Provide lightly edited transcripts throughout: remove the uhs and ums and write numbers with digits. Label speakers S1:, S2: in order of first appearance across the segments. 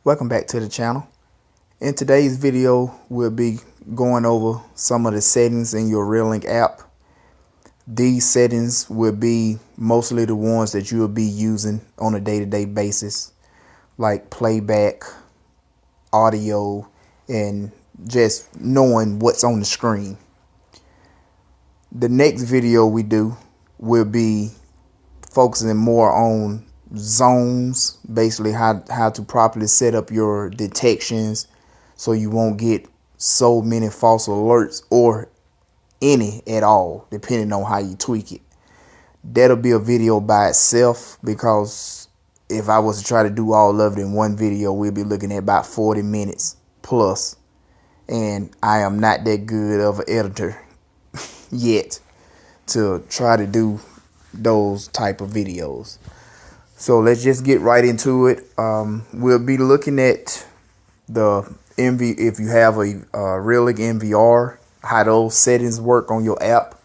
S1: Welcome back to the channel. In today's video, we'll be going over some of the settings in your Reolink app. These settings will be mostly the ones that you'll be using on a day-to-day basis, like playback, audio, and just knowing what's on the screen. The next video we do will be focusing more on zones, basically how to properly set up your detections so you won't get so many false alerts or any at all, depending on how you tweak it. That'll be a video by itself, because if I was to try to do all of it in one video, we'll be looking at about 40 minutes plus, and I am not that good of an editor yet to try to do those type of videos. So let's just get right into it. We'll be looking at the if you have a Reolink NVR, how those settings work on your app.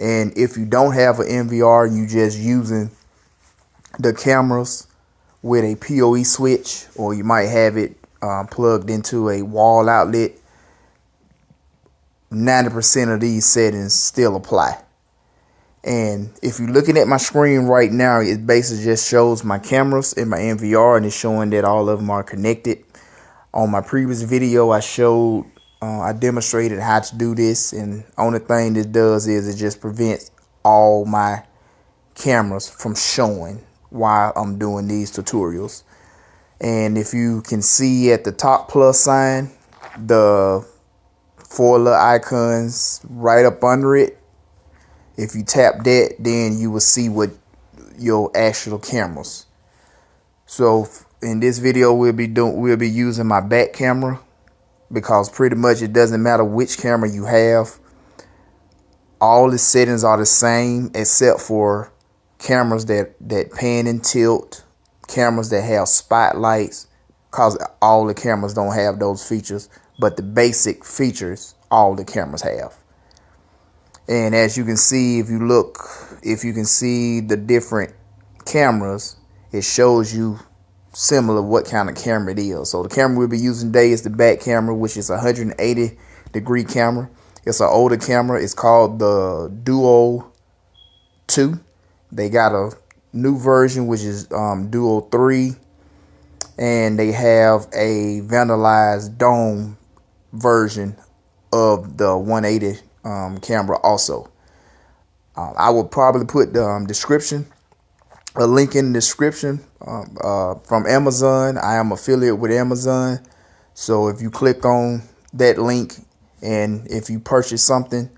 S1: And if you don't have an NVR, you just using the cameras with a PoE switch, or you might have it plugged into a wall outlet, 90% of these settings still apply. And if you're looking at my screen right now, it basically just shows my cameras and my NVR, and it's showing that all of them are connected. On my previous video, I demonstrated how to do this, and only thing this does is it just prevents all my cameras from showing while I'm doing these tutorials. And if you can see at the top plus sign, the four little icons right up under it, if you tap that, then you will see what your actual cameras. So in this video, we'll be using my back camera, because pretty much it doesn't matter which camera you have. All the settings are the same except for cameras that pan and tilt, cameras that have spotlights, because all the cameras don't have those features, but the basic features all the cameras have. And as you can see, if you can see the different cameras, it shows you similar what kind of camera it is. So the camera we'll be using today is the back camera, which is a 180-degree camera. It's an older camera. It's called the Duo 2. They got a new version, which is Duo 3. And they have a vandalized dome version of the 180 camera also. I will probably put the a link in the description from Amazon. I am affiliate with Amazon, so if you click on that link and if you purchase something,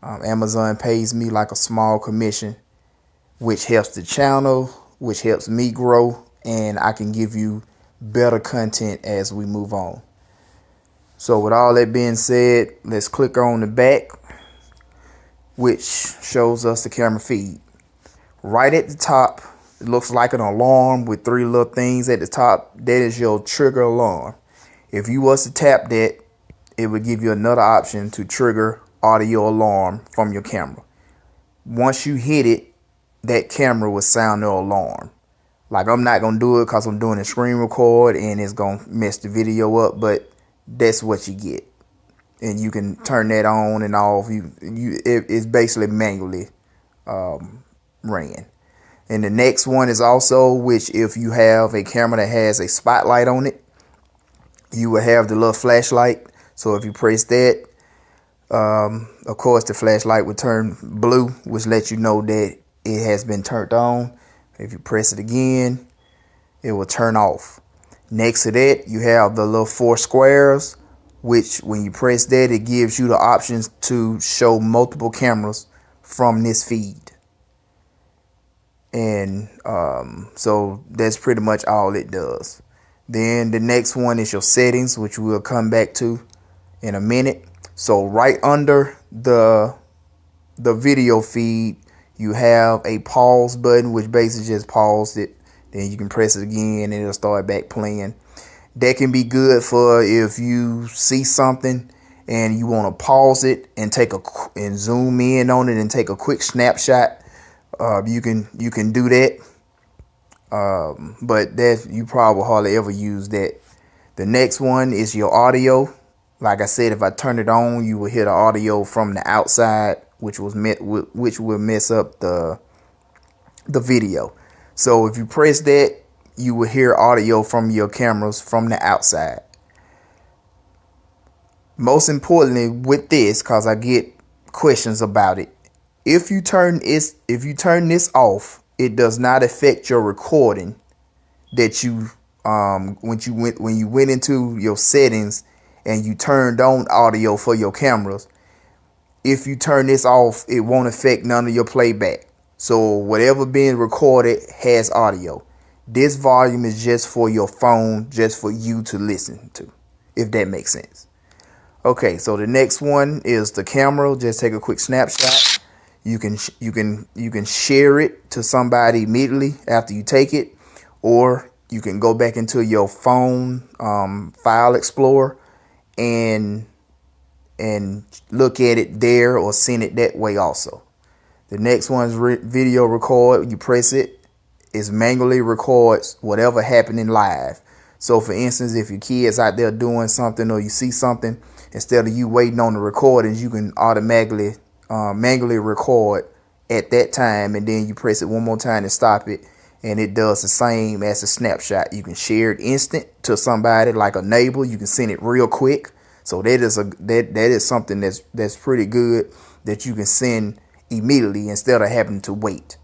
S1: Amazon pays me like a small commission, which helps the channel, which helps me grow, and I can give you better content as we move on. So with all that being said, let's click on the back, which shows us the camera feed. Right at the top, it looks like an alarm with three little things at the top. That is your trigger alarm. If you was to tap that, it would give you another option to trigger audio alarm from your camera. Once you hit it, that camera will sound the alarm. Like, I'm not going to do it because I'm doing a screen record and it's going to mess the video up, but that's what you get. And you can turn that on and off. It's basically manually ran. And the next one is also, which if you have a camera that has a spotlight on it, you will have the little flashlight. So if you press that, of course the flashlight will turn blue, which lets you know that it has been turned on. If you press it again, it will turn off. Next to that, you have the little four squares, which when you press that, it gives you the options to show multiple cameras from this feed. And so that's pretty much all it does. Then the next one is your settings, which we'll come back to in a minute. So right under the video feed, you have a pause button, which basically just paused it. Then you can press it again and it'll start back playing. That can be good for if you see something and you want to pause it and and zoom in on it and take a quick snapshot. You can do that. But that you probably hardly ever use that The next one is your audio. Like I said, if I turn it on, you will hear the audio from the outside, which will mess up the video. So if you press that, you will hear audio from your cameras from the outside. Most importantly with this, because I get questions about it, if you turn this off, it does not affect your recording that you when you went into your settings and you turned on audio for your cameras. If you turn this off, it won't affect none of your playback. So whatever being recorded has audio. This volume is just for your phone, just for you to listen to, if that makes sense. Okay, so the next one is the camera. Just take a quick snapshot. You can share it to somebody immediately after you take it, or you can go back into your phone file explorer and look at it there, or send it that way also. The next one is video record. You press it, it manually records whatever happening live. So for instance, if your kid's out there doing something or you see something, instead of you waiting on the recordings, you can automatically manually record at that time, and then you press it one more time to stop it, and it does the same as a snapshot. You can share it instant to somebody like a neighbor. You can send it real quick. So that is something that's pretty good, that you can send immediately instead of having to wait.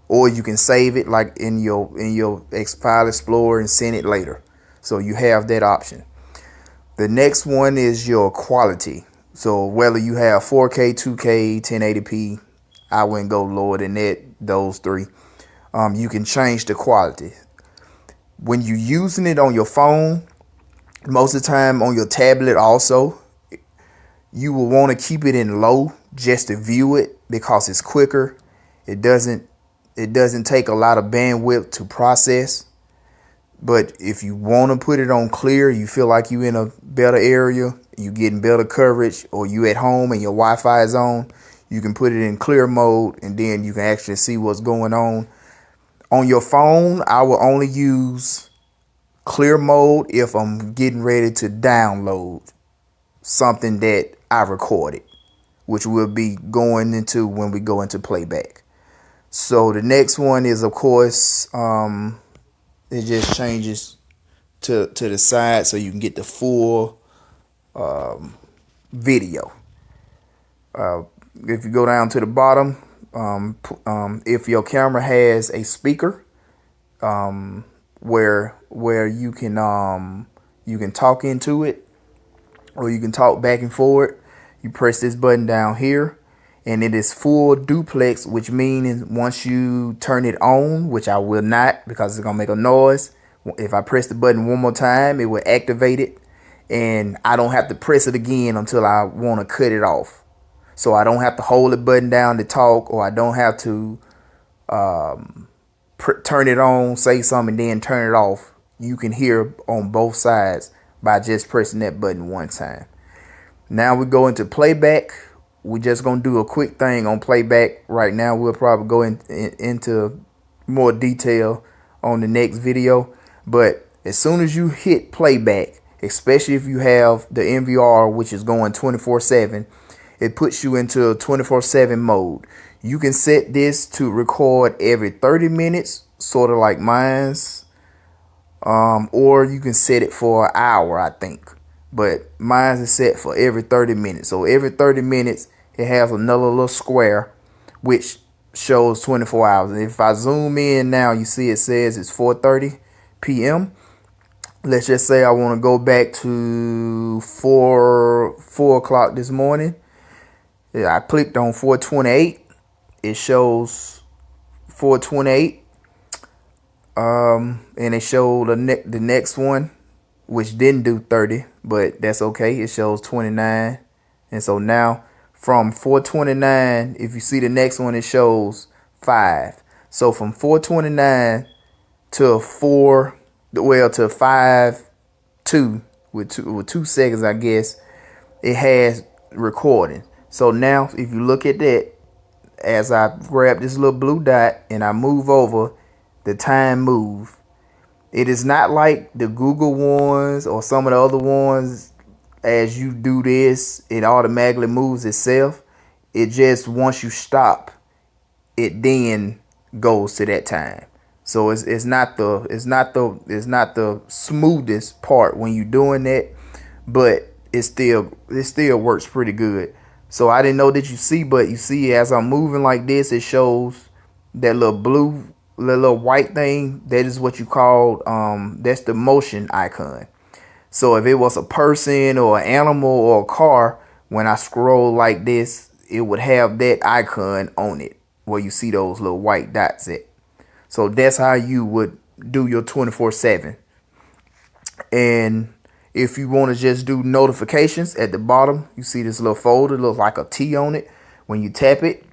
S1: Or you can save it like in your file explorer and send it later. So you have that option. The next one is your quality. So whether you have 4K, 2K, 1080p, I wouldn't go lower than that, those three. You can change the quality. When you're using it on your phone, most of the time on your tablet also, you will want to keep it in low just to view it, because it's quicker. It doesn't take a lot of bandwidth to process. But if you want to put it on clear, you feel like you in a better area, you getting better coverage, or you at home and your Wi-Fi is on, you can put it in clear mode, and then you can actually see what's going on. On your phone, I will only use clear mode if I'm getting ready to download something that I recorded, which we'll be going into when we go into playback. So the next one is, of course, it just changes to the side so you can get the full video. If you go down to the bottom, if your camera has a speaker where you can talk into it, or you can talk back and forward, you press this button down here, and it is full duplex, which means once you turn it on, which I will not because it's gonna make a noise. If I press the button one more time, it will activate it, and I don't have to press it again until I want to cut it off. So I don't have to hold the button down to talk, or I don't have to turn it on, say something, and then turn it off. You can hear on both sides by just pressing that button one time. Now we go into playback. We're just going to do a quick thing on playback right now. We'll probably go into more detail on the next video. But as soon as you hit playback, especially if you have the NVR, which is going 24/7, it puts you into a 24/7 mode. You can set this to record every 30 minutes, sort of like mine's. Or you can set it for an hour, I think. But mine is set for every 30 minutes. So every 30 minutes, it has another little square, which shows 24 hours. And if I zoom in now, you see it says it's 4:30 p.m. Let's just say I want to go back to 4 o'clock this morning. Yeah, I clicked on 4:28. It shows 4:28. And it showed the next one, which didn't do 30, but that's okay. It shows 29. And so now from 4:29, if you see the next one, it shows 5. So from 4:29 to 5:02 with 2 seconds, I guess, it has recording. So now if you look at that, as I grab this little blue dot and I move over, the time move. It is not like the Google ones or some of the other ones. As you do this, it automatically moves itself. It just, once you stop, it then goes to that time. So it's not the smoothest part when you're doing that, but it still works pretty good. So I didn't know that you see, but you see as I'm moving like this, it shows that little white thing. That is what you call that's the motion icon. So if it was a person or an animal or a car, when I scroll like this, it would have that icon on it where you see those little white dots at. So that's how you would do your 24/7. And if you want to just do notifications, at the bottom, you see this little folder, looks like a T on it. When you tap it,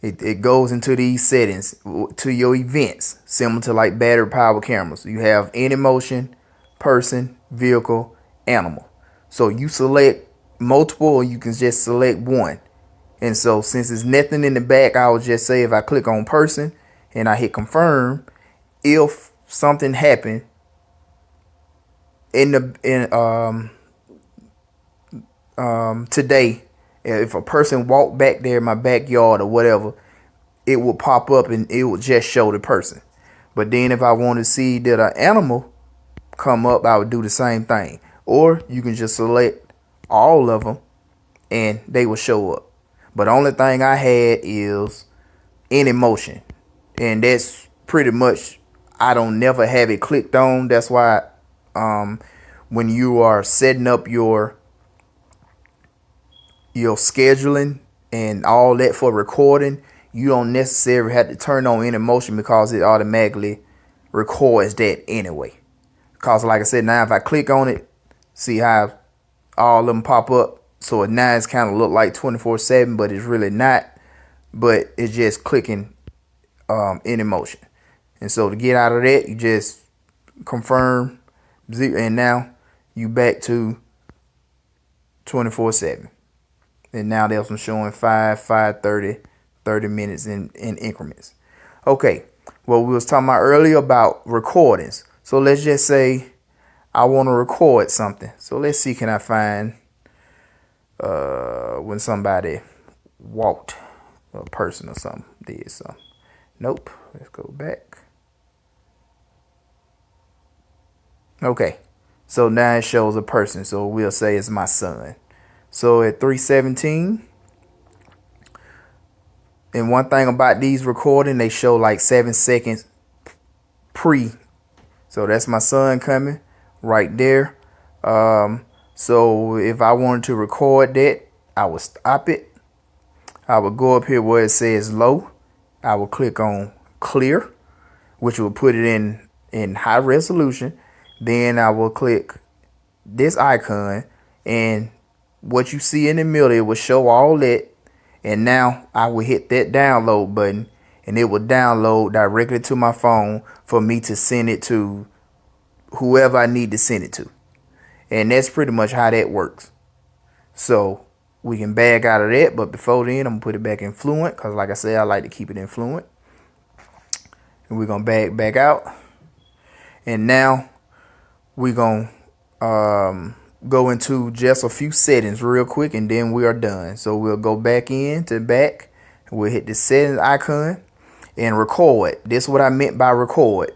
S1: it goes into these settings to your events, similar to like battery powered cameras. You have any motion, person, vehicle, animal. So you select multiple, or you can just select one. And so since there's nothing in the back, I would just say if I click on person and I hit confirm, if something happened today, if a person walked back there in my backyard or whatever, it will pop up and it will just show the person. But then if I want to see that an animal come up, I would do the same thing. Or you can just select all of them and they will show up. But the only thing I had is any motion, and that's pretty much, I don't never have it clicked on. That's why when you are setting up your scheduling and all that for recording, you don't necessarily have to turn on any motion, because it automatically records that anyway. Because like I said, now if I click on it, see how all of them pop up. So at now it's kind of look like 24/7, but it's really not. But it's just clicking any motion. And so to get out of that, you just confirm, and now you back to 24/7. And now there's some showing 5:30, 30 minutes in increments. Okay, well, we was talking about earlier about recordings. So let's just say I want to record something. So let's see, can I find when somebody walked, a person or something did something. Nope. Let's go back. Okay, so now it shows a person. So we'll say it's my son. So at 3:17, and one thing about these recording, they show like 7 seconds pre. So that's my son coming right there. So if I wanted to record that, I would stop it. I would go up here where it says low. I will click on clear, which will put it in high resolution. Then I will click this icon, and what you see in the middle, it will show all that. And now I will hit that download button, and it will download directly to my phone for me to send it to whoever I need to send it to. And that's pretty much how that works. So we can back out of that, but before then, I'm gonna put it back in Fluent, because like I said, I like to keep it in Fluent. And we're gonna back out. And now we're gonna go into just a few settings real quick, and then we are done. So we'll go back into back, and we'll hit the settings icon and record. This is what I meant by record.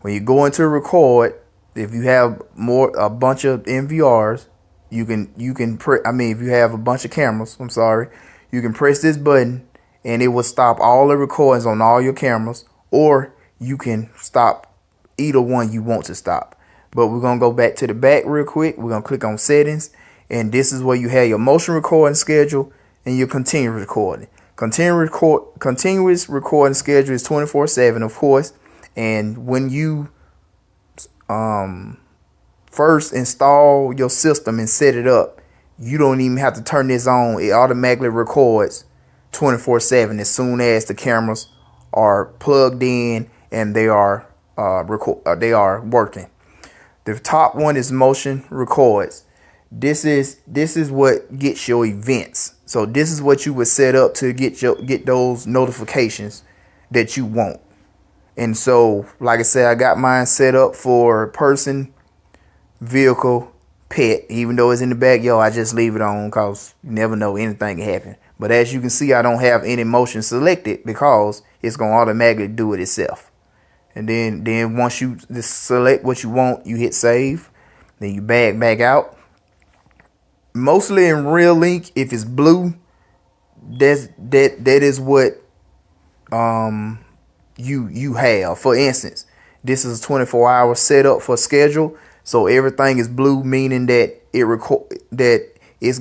S1: When you go into record, if you have a bunch of NVRs, you can if you have a bunch of cameras, I'm sorry, you can press this button and it will stop all the recordings on all your cameras, or you can stop either one you want to stop. But we're going to go back to the back real quick. We're going to click on settings, and this is where you have your motion recording schedule and your continuous recording. Continuous recording schedule is 24/7, of course. And when you first install your system and set it up, you don't even have to turn this on. It automatically records 24/7 as soon as the cameras are plugged in and they are working. The top one is motion records. This is what gets your events. So this is what you would set up to get those notifications that you want. And so, like I said, I got mine set up for person, vehicle, pet. Even though it's in the backyard, I just leave it on because you never know, anything can happen. But as you can see, I don't have any motion selected because it's going to automatically do it itself. And then once you just select what you want, you hit save. Then you back out. Mostly in Reolink, if it's blue, that is what you have. For instance, this is a 24-hour setup for schedule, so everything is blue, meaning that it's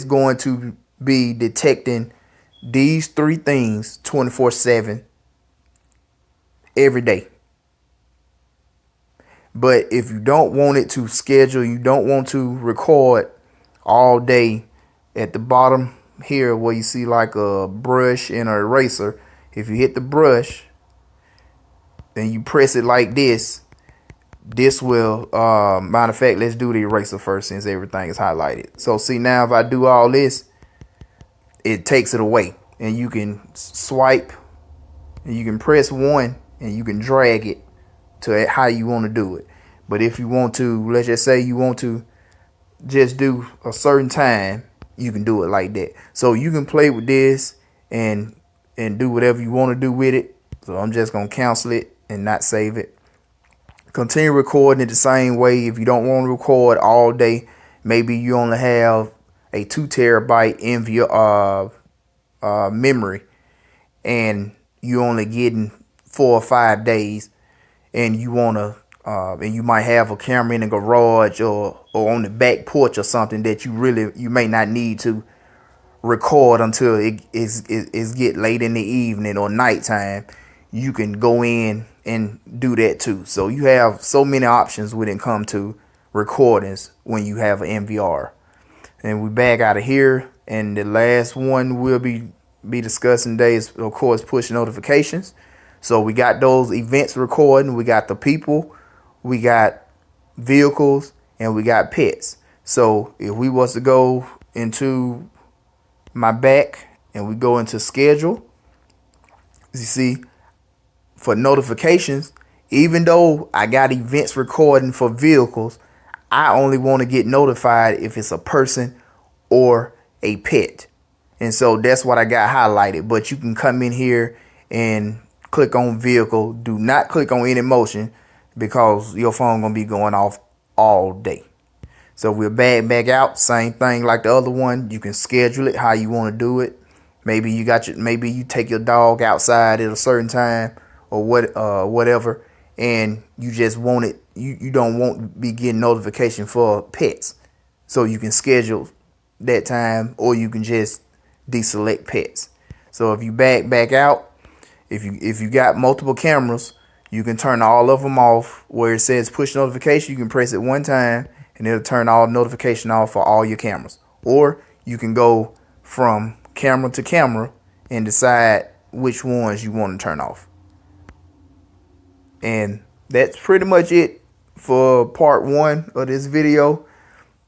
S1: going to be detecting these three things 24/7 every day. But if you don't want it to schedule, you don't want to record all day, at the bottom here where you see like a brush and an eraser, if you hit the brush and you press it like this will matter of fact, let's do the eraser first since everything is highlighted. So see, now if I do all this, it takes it away, and you can swipe and you can press 1 and you can drag it to how you want to do it. But if you want to, let's just say you want to just do a certain time, you can do it like that. So you can play with this and do whatever you want to do with it. So I'm just going to cancel it and not save it. Continue recording it the same way. If you don't want to record all day, maybe you only have a 2 terabyte NVR memory and you only getting 4 or 5 days, and you want to and you might have a camera in the garage or on the back porch or something that you may not need to record until it is get late in the evening or nighttime. You can go in and do that too. So you have so many options when it comes to recordings when you have an NVR. And we back out of here, and the last one we'll be discussing today is, of course, push notifications. So we got those events recording, we got the people, we got vehicles, and we got pets. So if we was to go into my back and we go into schedule, you see, for notifications, even though I got events recording for vehicles, I only want to get notified if it's a person or a pet. And so that's what I got highlighted. But you can come in here and click on vehicle. Do not click on any motion because your phone gonna be going off all day. So we're back out. Same thing like the other one. You can schedule it how you want to do it. Maybe you take your dog outside at a certain time or whatever, and you just want it. You don't want to be getting notification for pets. So you can schedule that time, or you can just deselect pets. So if you back out, if you got multiple cameras, you can turn all of them off. Where it says push notification, you can press it one time and it'll turn all notification off for all your cameras. Or you can go from camera to camera and decide which ones you want to turn off. And that's pretty much it for part 1 of this video.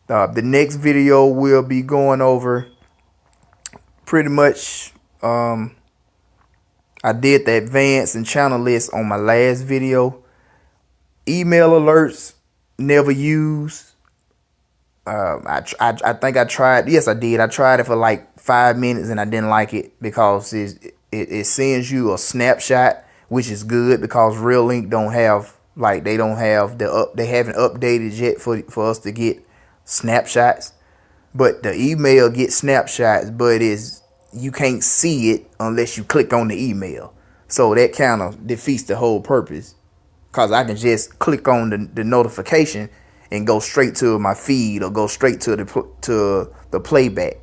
S1: The next video will be going over pretty much, I did the advanced and channel list on my last video. Email alerts, never used. I think I tried. Yes, I did. I tried it for like 5 minutes and I didn't like it because it sends you a snapshot, which is good because Reolink don't have, like, they haven't updated yet for us to get snapshots. But the email gets snapshots, but you can't see it unless you click on the email. So that kind of defeats the whole purpose, because I can just click on the notification and go straight to my feed or go straight to the playback.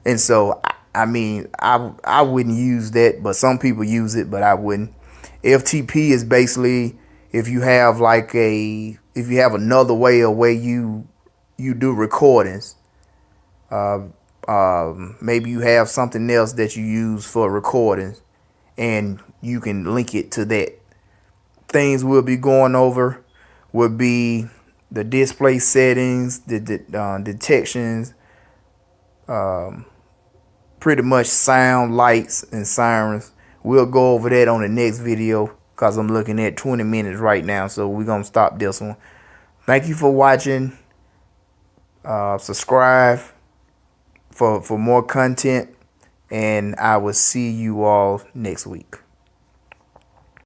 S1: And so I mean, I wouldn't use that, but some people use it, but I wouldn't. FTP is basically if you have another way of where you do recordings. Maybe you have something else that you use for recordings and you can link it to that. Things we'll be going over will be the display settings, the detections, pretty much sound, lights, and sirens. We'll go over that on the next video. because I'm looking at 20 minutes right now. So we're going to stop this one. Thank you for watching. Subscribe for more content. And I will see you all next week.